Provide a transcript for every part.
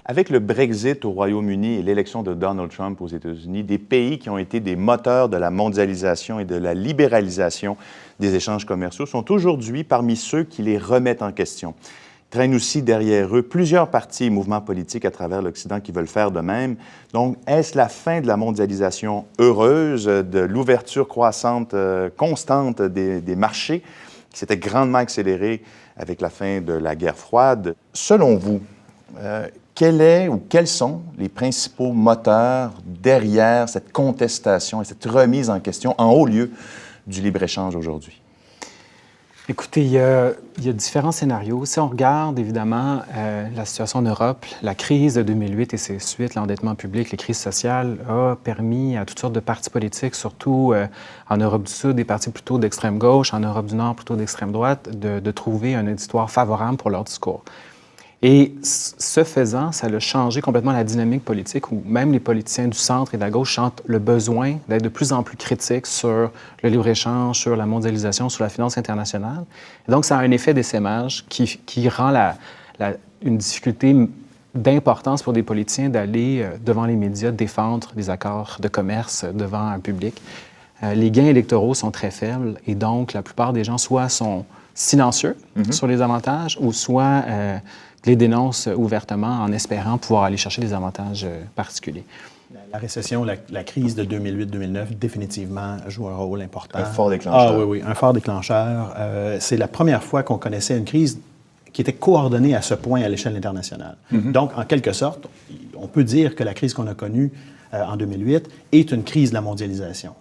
Avec le Brexit au Royaume-Uni et l'élection de Donald Trump aux États-Unis, des pays qui ont été des moteurs de la mondialisation et de la libéralisation des échanges commerciaux sont aujourd'hui parmi ceux qui les remettent en question. Ils traînent aussi derrière eux plusieurs partis et mouvements politiques à travers l'Occident qui veulent faire de même. Donc, est-ce la fin de la mondialisation heureuse, de l'ouverture croissante, constante des marchés qui s'était grandement accélérée avec la fin de la guerre froide? Selon vous, quel est ou quels sont les principaux moteurs derrière cette contestation et cette remise en question en haut lieu du libre-échange aujourd'hui? Écoutez, il y a différents scénarios. Si on regarde, évidemment, la situation en Europe, la crise de 2008 et ses suites, l'endettement public, les crises sociales, a permis à toutes sortes de partis politiques, surtout en Europe du Sud, des partis plutôt d'extrême gauche, en Europe du Nord, plutôt d'extrême droite, de trouver un auditoire favorable pour leur discours. Et ce faisant, ça a changé complètement la dynamique politique où même les politiciens du centre et de la gauche sentent le besoin d'être de plus en plus critiques sur le libre-échange, sur la mondialisation, sur la finance internationale. Et donc, ça a un effet d'essaimage qui rend une difficulté d'importance pour des politiciens d'aller devant les médias défendre des accords de commerce devant un public. Les gains électoraux sont très faibles et donc la plupart des gens soit sont silencieux sur les avantages ou soit les dénoncent ouvertement en espérant pouvoir aller chercher des avantages particuliers. La récession, la crise de 2008-2009, définitivement joue un rôle important. Un fort déclencheur. Ah oui, un fort déclencheur. C'est la première fois qu'on connaissait une crise qui était coordonnée à ce point à l'échelle internationale. Donc, en quelque sorte, on peut dire que la crise qu'on a connue en 2008 est une crise de la mondialisation.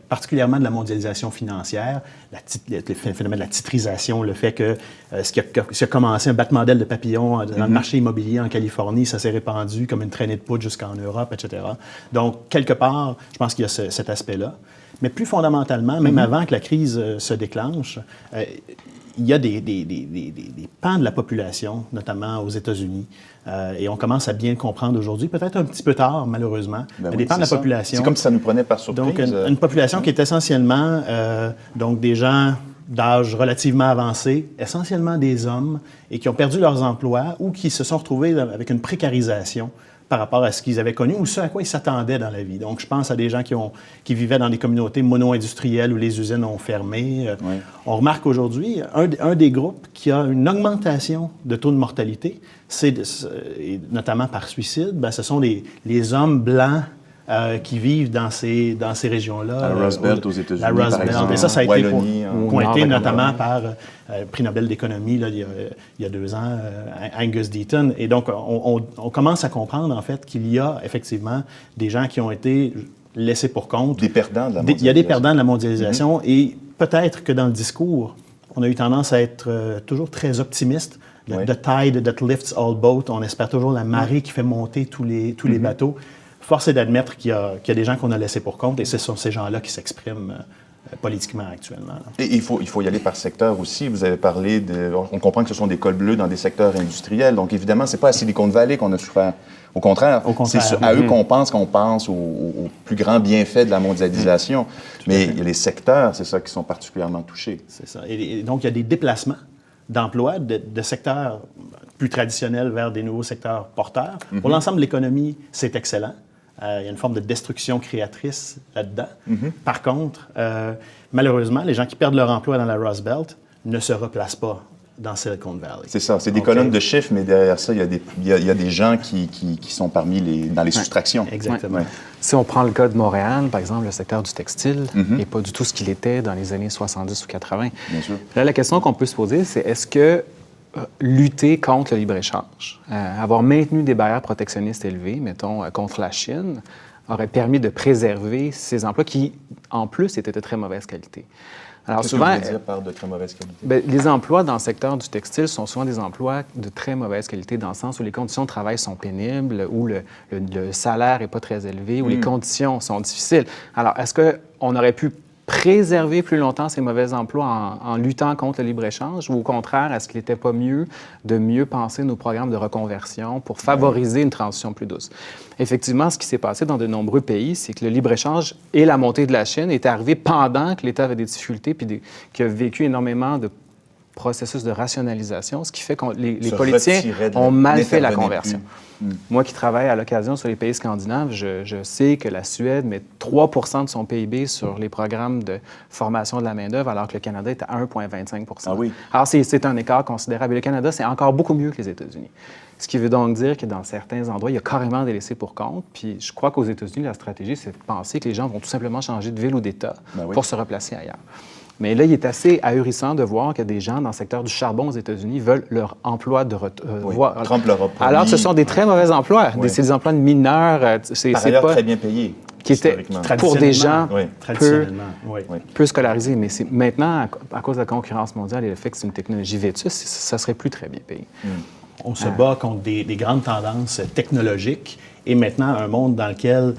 Particulièrement de la mondialisation financière, le phénomène de la titrisation, le fait que ce qui a commencé un battement d'aile de papillon dans le marché immobilier en Californie, ça s'est répandu comme une traînée de poudre jusqu'en Europe, etc. Donc, quelque part, je pense qu'il y a cet aspect-là. Mais plus fondamentalement, même avant que la crise se déclenche, il y a des pans de la population, notamment aux États-Unis, et on commence à bien le comprendre aujourd'hui, peut-être un petit peu tard, malheureusement, des pans de la population. C'est comme si ça nous prenait par surprise. Donc, une population qui est essentiellement donc des gens d'âge relativement avancé, essentiellement des hommes, et qui ont perdu leurs emplois ou qui se sont retrouvés avec une précarisation par rapport à ce qu'ils avaient connu ou ce à quoi ils s'attendaient dans la vie. Donc, je pense à des gens qui vivaient dans des communautés mono-industrielles où les usines ont fermé. Oui. On remarque aujourd'hui, un des groupes qui a une augmentation de taux de mortalité, et notamment par suicide, bien, ce sont les hommes blancs qui vivent dans ces régions-là. La Rust Belt aux États-Unis, la Rust Belt. Et ça a été pointé notamment par le prix Nobel d'économie il y a 2 ans, Angus Deaton. Et donc, on commence à comprendre, en fait, qu'il y a effectivement des gens qui ont été laissés pour compte. Des perdants de la mondialisation. Il y a des perdants de la mondialisation. Et peut-être que dans le discours, on a eu tendance à être toujours très optimiste. The tide that lifts all boats. On espère toujours la marée qui fait monter tous les bateaux. Force est d'admettre qu'il y a des gens qu'on a laissés pour compte et ce sont ces gens-là qui s'expriment politiquement actuellement. Là. Et il faut y aller par secteur aussi. Vous avez parlé on comprend que ce sont des cols bleus dans des secteurs industriels. Donc, évidemment, ce n'est pas à Silicon Valley qu'on a souffert. Au contraire, c'est à eux qu'on pense aux plus grands bienfaits de la mondialisation. Mais il y a les secteurs, c'est ça, qui sont particulièrement touchés. C'est ça. Et donc, il y a des déplacements d'emplois de secteurs plus traditionnels vers des nouveaux secteurs porteurs. Pour l'ensemble de l'économie, c'est excellent. Il y a une forme de destruction créatrice là-dedans. Par contre, malheureusement, les gens qui perdent leur emploi dans la Rust Belt ne se replacent pas dans Silicon Valley. C'est ça, c'est des colonnes de chiffres, mais derrière ça, il y a des gens qui sont dans les soustractions. Exactement. Ouais. Si on prend le cas de Montréal, par exemple, le secteur du textile n'est pas du tout ce qu'il était dans les années 70 ou 80. Bien sûr. Là, la question qu'on peut se poser, c'est est-ce que lutter contre le libre-échange, avoir maintenu des barrières protectionnistes élevées, mettons, contre la Chine, aurait permis de préserver ces emplois qui, en plus, étaient de très mauvaise qualité. Alors, souvent, qu'est-ce que vous voulez dire par de très mauvaise qualité? Bien, les emplois dans le secteur du textile sont souvent des emplois de très mauvaise qualité dans le sens où les conditions de travail sont pénibles, où le salaire n'est pas très élevé, où les conditions sont difficiles. Alors, est-ce qu'on aurait pu préserver plus longtemps ces mauvais emplois en luttant contre le libre-échange ou au contraire, est-ce qu'il n'était pas mieux de mieux penser nos programmes de reconversion pour favoriser une transition plus douce? Effectivement, ce qui s'est passé dans de nombreux pays, c'est que le libre-échange et la montée de la Chine est arrivé pendant que l'État avait des difficultés puis qui a vécu énormément de processus de rationalisation, ce qui fait que les Se politiciens retiraient de ont mal fait la n'intervenaient conversion. plus. Moi qui travaille à l'occasion sur les pays scandinaves, je sais que la Suède met 3 de son PIB sur les programmes de formation de la main-d'œuvre, alors que le Canada est à 1,25 Ah oui. Alors, c'est un écart considérable. Et le Canada, c'est encore beaucoup mieux que les États-Unis. Ce qui veut donc dire que dans certains endroits, il y a carrément des laissés pour compte. Puis je crois qu'aux États-Unis, la stratégie, c'est de penser que les gens vont tout simplement changer de ville ou d'État pour se replacer ailleurs. Mais là, il est assez ahurissant de voir que des gens dans le secteur du charbon aux États-Unis veulent leur emploi de Trump leur a promis. Alors que ce sont des très mauvais emplois. C'est des emplois de mineurs. Par ailleurs, très bien payés. Qui étaient pour des gens peu scolarisés. Mais maintenant, à cause de la concurrence mondiale et le fait que c'est une technologie vétuste, ça serait plus très bien payé. On se bat contre des grandes tendances technologiques et maintenant un monde dans lequel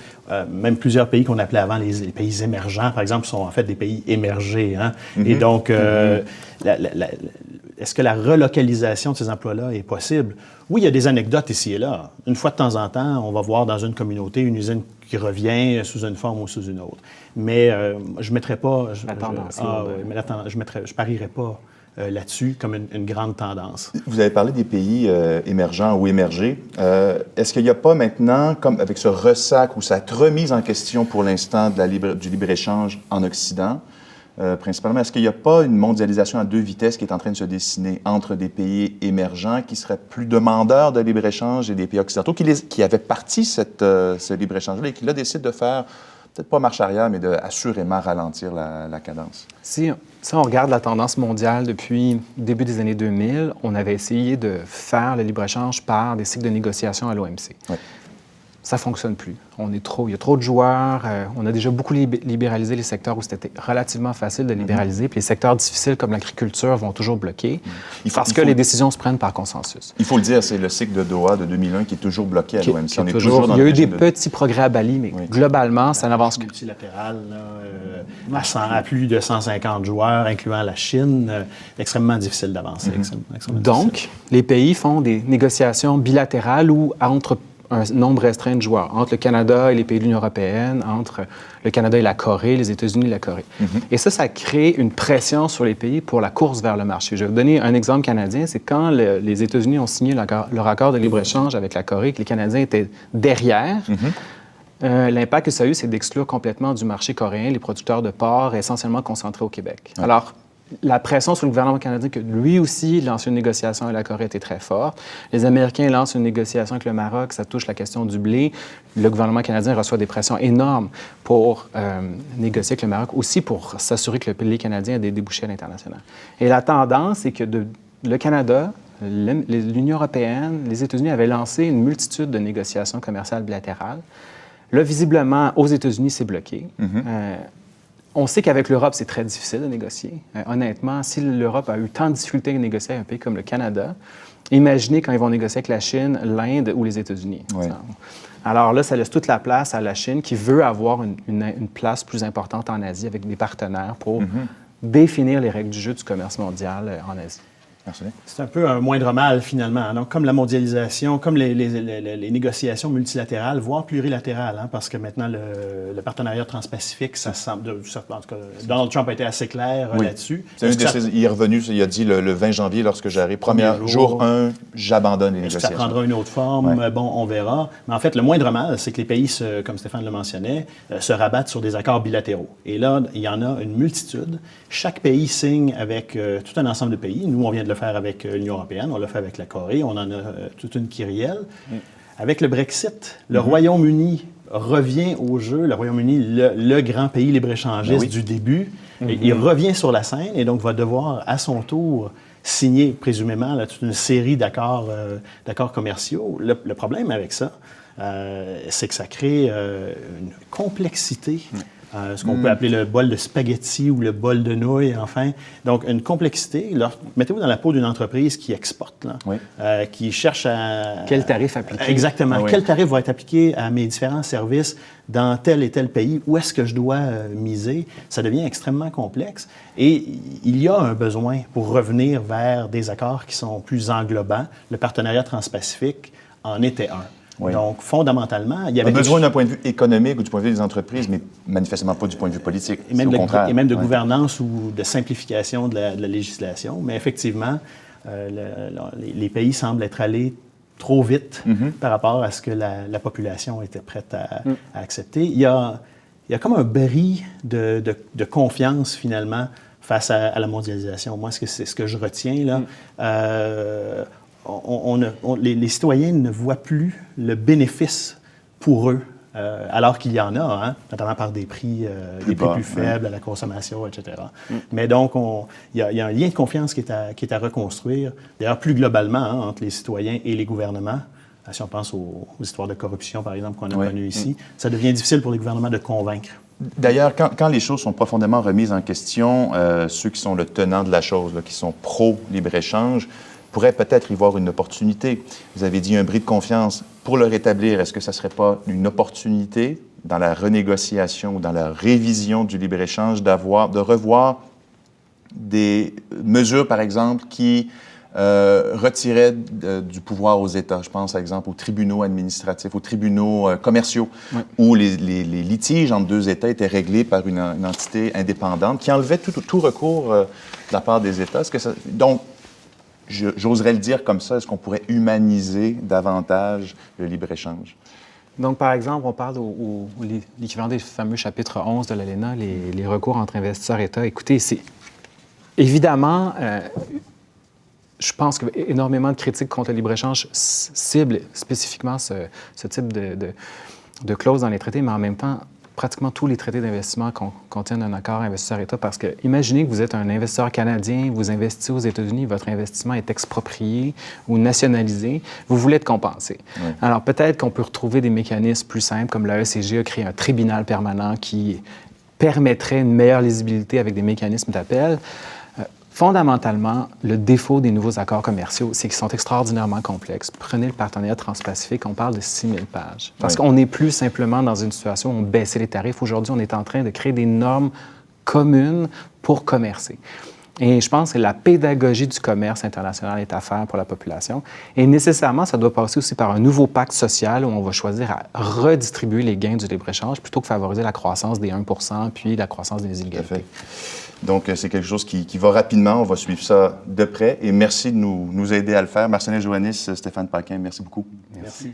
même plusieurs pays qu'on appelait avant les pays émergents, par exemple, sont en fait des pays émergés. Hein? Et donc, est-ce que la relocalisation de ces emplois-là est possible? Oui, il y a des anecdotes ici et là. Une fois de temps en temps, on va voir dans une communauté une usine qui revient sous une forme ou sous une autre. Mais je ne mettrais pas... je parierais pas là-dessus comme une grande tendance. Vous avez parlé des pays émergents ou émergés. Est-ce qu'il n'y a pas maintenant, comme avec ce ressac ou cette remise en question pour l'instant du libre-échange en Occident, principalement, est-ce qu'il n'y a pas une mondialisation à deux vitesses qui est en train de se dessiner entre des pays émergents qui seraient plus demandeurs de libre-échange et des pays occidentaux qui avaient parti ce libre-échange-là et qui là décident de faire, peut-être pas marche arrière, mais assurément ralentir la cadence? Si on regarde la tendance mondiale depuis le début des années 2000, on avait essayé de faire le libre-échange par des cycles de négociation à l'OMC. Oui. Ça ne fonctionne plus. Il y a trop de joueurs. On a déjà beaucoup libéralisé les secteurs où c'était relativement facile de libéraliser. Puis les secteurs difficiles comme l'agriculture vont toujours bloquer parce que les décisions se prennent par consensus. Il faut le dire, c'est le cycle de Doha de 2001 qui est toujours bloqué à l'OMC. Il y a eu des petits progrès à Bali, mais globalement, ça n'avance que... Multilatéral, à plus de 150 joueurs, incluant la Chine, extrêmement difficile d'avancer. Donc, les pays font des négociations bilatérales ou entre un nombre restreint de joueurs, entre le Canada et les pays de l'Union européenne, entre le Canada et la Corée, les États-Unis et la Corée. Et ça crée une pression sur les pays pour la course vers le marché. Je vais vous donner un exemple canadien, c'est quand les États-Unis ont signé leur accord de libre-échange avec la Corée, que les Canadiens étaient derrière. L'impact que ça a eu, c'est d'exclure complètement du marché coréen les producteurs de porc essentiellement concentrés au Québec. Alors, la pression sur le gouvernement canadien, que lui aussi lance une négociation avec la Corée, était très forte. Les Américains lancent une négociation avec le Maroc, ça touche la question du blé. Le gouvernement canadien reçoit des pressions énormes pour négocier avec le Maroc, aussi pour s'assurer que le blé canadien a des débouchés à l'international. Et la tendance, c'est que le Canada, l'Union européenne, les États-Unis avaient lancé une multitude de négociations commerciales bilatérales. Là, visiblement, aux États-Unis, c'est bloqué. On sait qu'avec l'Europe, c'est très difficile de négocier. Honnêtement, si l'Europe a eu tant de difficultés à négocier avec un pays comme le Canada, imaginez quand ils vont négocier avec la Chine, l'Inde ou les États-Unis. Oui. Alors là, ça laisse toute la place à la Chine qui veut avoir une place plus importante en Asie avec des partenaires pour définir les règles du jeu du commerce mondial en Asie. C'est un peu un moindre mal, finalement. Donc, comme la mondialisation, comme les négociations multilatérales, voire plurilatérales, hein, parce que maintenant, le partenariat transpacifique, ça semble... En tout cas, Donald Trump a été assez clair là-dessus. Il est revenu, il a dit le 20 janvier, lorsque j'arrive, jour 1, j'abandonne les négociations. Ça prendra une autre forme, bon, on verra. Mais en fait, le moindre mal, c'est que les pays, comme Stéphane le mentionnait, se rabattent sur des accords bilatéraux. Et là, il y en a une multitude. Chaque pays signe avec tout un ensemble de pays. Nous, on vient de le faire avec l'Union européenne, on l'a fait avec la Corée, on en a toute une kyrielle. Avec le Brexit, le Royaume-Uni revient au jeu. Le Royaume-Uni, le grand pays libre-échangiste du début, il revient sur la scène et donc va devoir, à son tour, signer, présumément, toute une série d'accords commerciaux. Le problème avec ça, c'est que ça crée une complexité. Ce qu'on peut appeler le bol de spaghetti ou le bol de nouilles, enfin. Donc, une complexité. Mettez-vous dans la peau d'une entreprise qui exporte, là, qui cherche à... Quel tarif appliquer? Exactement. Quel tarif va être appliqué à mes différents services dans tel et tel pays? Où est-ce que je dois miser? Ça devient extrêmement complexe. Et il y a un besoin pour revenir vers des accords qui sont plus englobants. Le partenariat transpacifique en était un. Oui. Donc, fondamentalement, il y On avait a besoin d'un point de vue économique ou du point de vue des entreprises, mais manifestement pas du point de vue politique. et même au contraire. et même de Ouais. gouvernance ou de simplification de la législation. Mais effectivement, les pays semblent être allés trop vite par rapport à ce que la population était prête à accepter. Il y a comme un bris de confiance, finalement, face à la mondialisation. Moi, c'est ce que je retiens, là. Les citoyens ne voient plus le bénéfice pour eux, alors qu'il y en a, hein, notamment par des prix plus faibles à la consommation, etc. Mais donc, il y a un lien de confiance qui est à reconstruire, d'ailleurs plus globalement, hein, entre les citoyens et les gouvernements. Si on pense aux histoires de corruption, par exemple, qu'on a connues ici, ça devient difficile pour les gouvernements de convaincre. D'ailleurs, quand les choses sont profondément remises en question, ceux qui sont le tenant de la chose, là, qui sont pro-libre-échange, pourraient peut-être y voir une opportunité. Vous avez dit un bris de confiance. Pour le rétablir, est-ce que ça ne serait pas une opportunité dans la renégociation ou dans la révision du libre-échange de revoir des mesures, par exemple, qui retiraient du pouvoir aux États? Je pense, par exemple, aux tribunaux administratifs, aux tribunaux commerciaux, où les litiges entre deux États étaient réglés par une entité indépendante qui enlevait tout recours de la part des États. Donc, j'oserais le dire comme ça, est-ce qu'on pourrait humaniser davantage le libre-échange? Donc, par exemple, on parle l'équivalent des fameux chapitres 11 de l'ALENA, les recours entre investisseurs et États. Écoutez, c'est évidemment, je pense qu'énormément de critiques contre le libre-échange ciblent spécifiquement ce type de clause dans les traités, mais en même temps, pratiquement tous les traités d'investissement contiennent un accord investisseur-État parce que imaginez que vous êtes un investisseur canadien, vous investissez aux États-Unis, votre investissement est exproprié ou nationalisé, vous voulez être compensé. Oui. Alors peut-être qu'on peut retrouver des mécanismes plus simples comme la ECG a créé un tribunal permanent qui permettrait une meilleure lisibilité avec des mécanismes d'appel. Fondamentalement, le défaut des nouveaux accords commerciaux, c'est qu'ils sont extraordinairement complexes. Prenez le partenariat transpacifique, on parle de 6000 pages. Parce qu'on n'est plus simplement dans une situation où on baissait les tarifs. Aujourd'hui, on est en train de créer des normes communes pour commercer. Et je pense que la pédagogie du commerce international est à faire pour la population. Et nécessairement, ça doit passer aussi par un nouveau pacte social où on va choisir à redistribuer les gains du libre-échange plutôt que favoriser la croissance des 1 puis la croissance des inégalités. Donc, c'est quelque chose qui va rapidement. On va suivre ça de près. Et merci de nous aider à le faire. Marcellin Joannis, Stéphane Paquin, merci beaucoup. Merci.